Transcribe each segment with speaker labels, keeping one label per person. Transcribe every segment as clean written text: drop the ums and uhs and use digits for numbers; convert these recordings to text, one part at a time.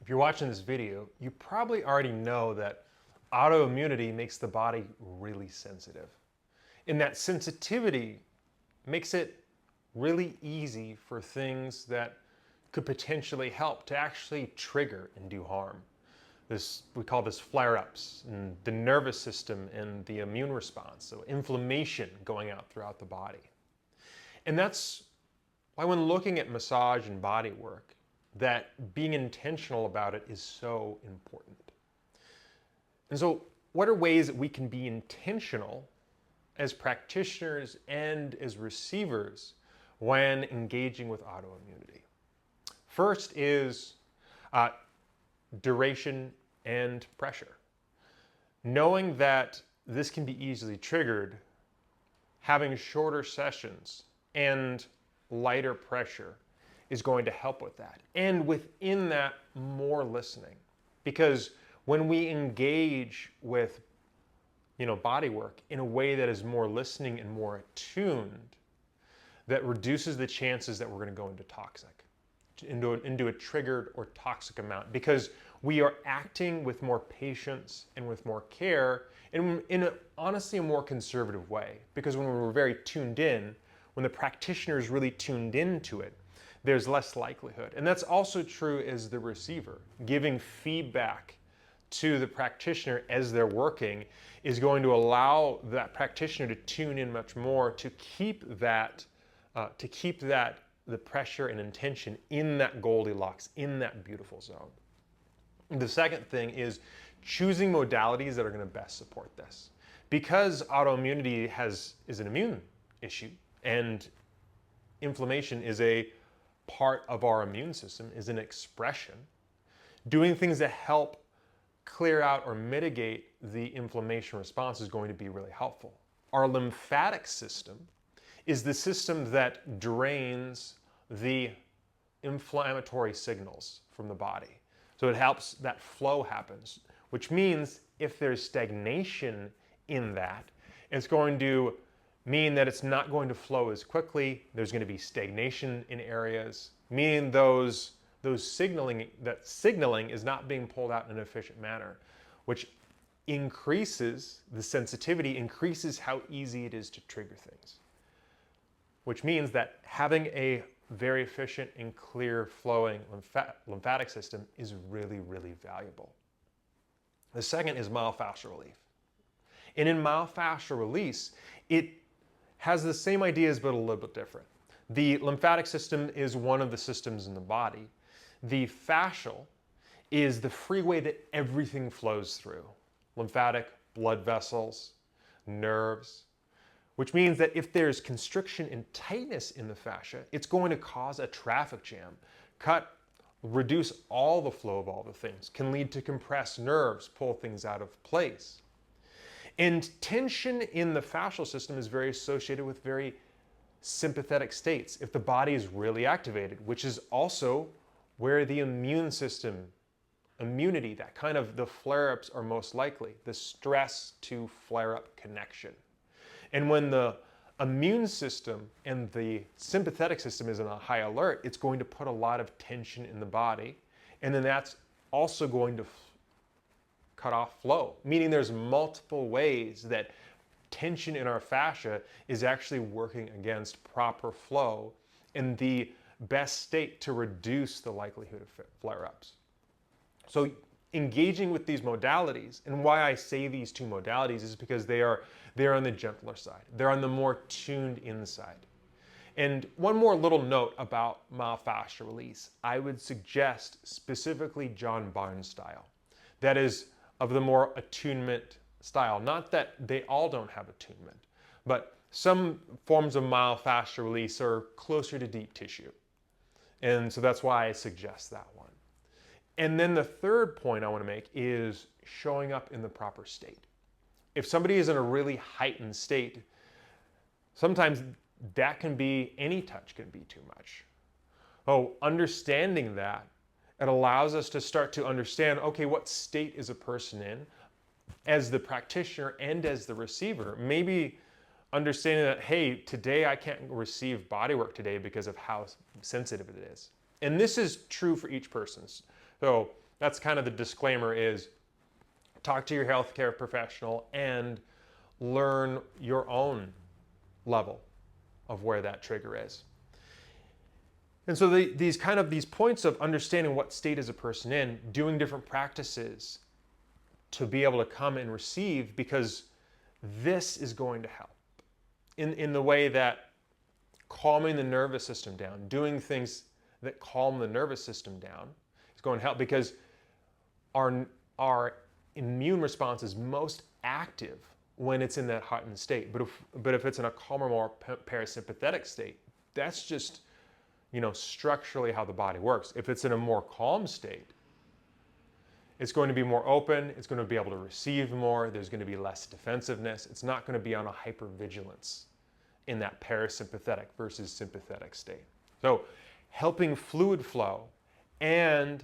Speaker 1: If you're watching this video, you probably already know that autoimmunity makes the body really sensitive. And that sensitivity makes it really easy for things that could potentially help to actually trigger and do harm. We call this flare-ups in the nervous system and the immune response, so inflammation going out throughout the body. And that's why when looking at massage and body work, that being intentional about it is so important. And so what are ways that we can be intentional as practitioners and as receivers when engaging with autoimmunity? First is duration and pressure. Knowing that this can be easily triggered, having shorter sessions and lighter pressure is going to help with that. And within that, more listening. Because when we engage with body work in a way that is more listening and more attuned, that reduces the chances that we're going to go into a triggered or toxic amount, because we are acting with more patience and with more care and honestly a more conservative way. Because when we're very tuned in, when the practitioner is really tuned into it, there's less likelihood. And that's also true as the receiver. Giving feedback to the practitioner as they're working is going to allow that practitioner to tune in much more to keep the pressure and intention in that Goldilocks, in that beautiful zone. The second thing is choosing modalities that are going to best support this. Because autoimmunity is an immune issue, and inflammation is a part of our immune system, is an expression, doing things that help clear out or mitigate the inflammation response is going to be really helpful. Our lymphatic system is the system that drains the inflammatory signals from the body. So it helps that flow happens, which means if there's stagnation in that, it's going to mean that it's not going to flow as quickly. There's going to be stagnation in areas, meaning that signaling is not being pulled out in an efficient manner, which increases the sensitivity, increases how easy it is to trigger things. Which means that having a very efficient and clear flowing lymphatic system is really, really valuable. The second is myofascial relief. And in myofascial release, it has the same ideas but a little bit different. The lymphatic system is one of the systems in the body. The fascial is the freeway that everything flows through. Lymphatic, blood vessels, nerves, which means that if there's constriction and tightness in the fascia, it's going to cause a traffic jam, reduce all the flow of all the things, can lead to compressed nerves, pull things out of place. And tension in the fascial system is very associated with very sympathetic states if the body is really activated, which is also where the immune system, immunity, that kind of the flare-ups are most likely, the stress to flare-up connection. And when the immune system and the sympathetic system is in a high alert, it's going to put a lot of tension in the body, and then that's also going to cut off flow, meaning there's multiple ways that tension in our fascia is actually working against proper flow and the best state to reduce the likelihood of flare-ups. So engaging with these modalities, and why I say these two modalities is because they're on the gentler side. They're on the more tuned in side. And one more little note about myofascial release. I would suggest specifically John Barnes style. That is of the more attunement style. Not that they all don't have attunement, but some forms of myofascial release are closer to deep tissue. And so that's why I suggest that one. And then the third point I want to make is showing up in the proper state. If somebody is in a really heightened state, sometimes that can be, any touch can be too much. Understanding that, it allows us to start to understand, okay, what state is a person in as the practitioner and as the receiver. Maybe understanding that, hey, today I can't receive bodywork today because of how sensitive it is. And this is true for each person. So that's kind of the disclaimer is talk to your healthcare professional and learn your own level of where that trigger is. And so these points of understanding what state is a person in, doing different practices to be able to come and receive, because this is going to help in the way that calming the nervous system down, doing things that calm the nervous system down is going to help, because our immune response is most active when it's in that heightened state. But if it's in a calmer, more parasympathetic state, that's just, structurally how the body works. If it's in a more calm state, it's going to be more open, it's going to be able to receive more, there's going to be less defensiveness, it's not going to be on a hypervigilance in that parasympathetic versus sympathetic state. So helping fluid flow and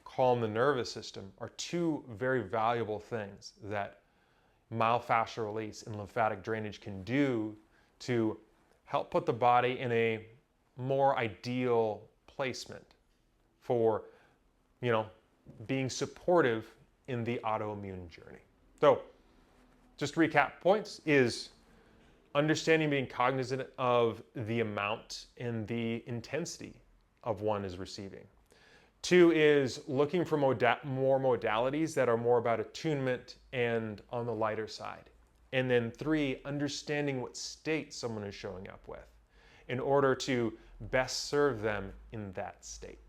Speaker 1: calm the nervous system are two very valuable things that myofascial release and lymphatic drainage can do to help put the body in a more ideal placement for, being supportive in the autoimmune journey. So just to recap points is understanding, being cognizant of the amount and the intensity of one is receiving. 2 is looking for more modalities that are more about attunement and on the lighter side. And then 3, understanding what state someone is showing up with in order to best serve them in that state.